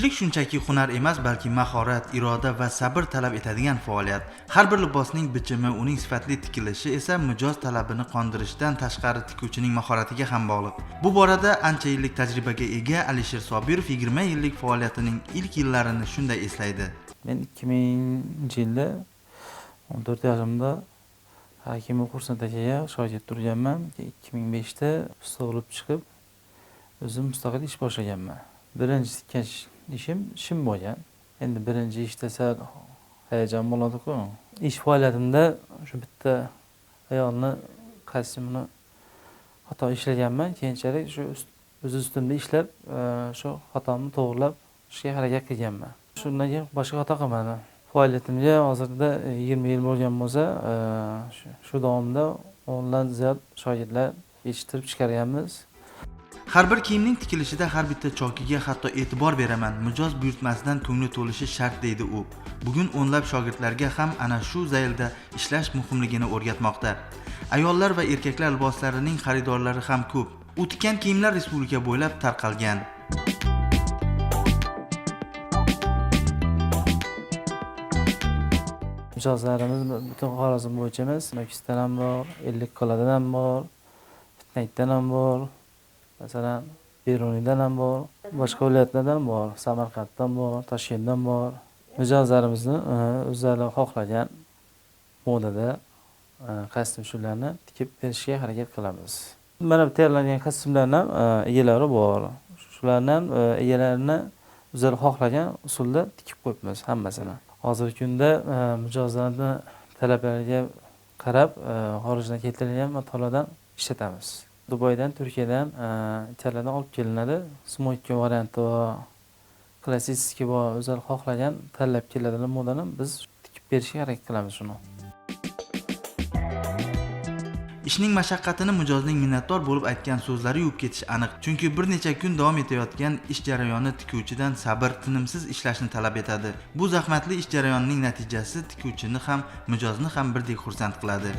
Tikuvchilik shunchaki hunar emas, balki mahorat, iroda va sabr talab etadigan faoliyat. Har bir libosning bichimi, uning sifatli tikilishi esa mijoz talabini qondirishdan tashqari tikuvchining mahoratiga ham bog'liq. Bu borada ancha yillik tajribaga ega Alisher Sobirov 20 yillik faoliyatining ilk yillarini shunday eslaydi. Men 2000-yilda 14 yoshimda hakimlik kursini tashiga shogird turganman. 2005da usta bo'lib chiqib, o'zim mustaqil ish boshlaganman. Birinchi tikkan ishim shim bo'lgan. Endi birinchi ishda sal hayajon bo'ladi-ku. Ish faoliyatimda shu bitta ayolni kostyumini xato ishlaganman. Keyinchalik shu o'z ustimda ishlab, shu xatomni to'g'rilab ishga harakat qilganman. Shundan keyin boshqa xato qilmadim. Faoliyatimga hozirda 20 yil bo'lgan bo'lsa, shu davomida o'ndan ziyod shogirdlar yetishtirib chiqarganmiz. Har bir kiyimning tikilishida har bitta chokiga hatto e'tibor beraman. Mijoz buyurtmasidan ko'ngli to'lishi shart deydi u. Bugun o'nlab shogirdlarga ham ana shu zaylda ishlash muhimligini o'rgatmoqda. Ayollar va erkaklar liboslarining xaridorlari ham ko'p. U tikkan kiyimlar respublika bo'ylab tarqalgan. Mijozlarimiz butun Xorazm bo'yicha emas, Nukusdan ham bor, Ellikqal'adan ham bor, Fitnakdan ham bor. Masalan, Beruniydan ham bor, boshqa viloyatlardan bor, Samarqanddan bor, Toshkentdan bor. Mijozlarimizni o'zlari xohlagan modada kostyumlarni tikib berishga harakat qilamiz. Mana bu tayyorlangan kostyumlarning egalari bor. Shularning egalarini o'zlari xohlagan usulda tikib qo'yibmiz hammasini. Hozirgi kunda mijozlarning talablariga qarab xorijdan keltirilgan matolardan ishlatamiz. Dubaydan, Turkiyadan, Italiyadan olib kelinadi. Smoyka varianti va klassik va o'zlari xohlagan tanlab keladigan modani biz tikib berishga harakat qilamiz shuni. Ishning mashaqqatini mijozning minnatdor bo'lib aytgan so'zlari yuvib ketish aniq. Chunki bir necha kun davom etayotgan ish jarayoni tikuvchidan sabr, tinimsiz ishlashni talab etadi. Bu zahmatli ish jarayonining natijasi tikuvchini ham, mijozni ham birdek xursand qiladi.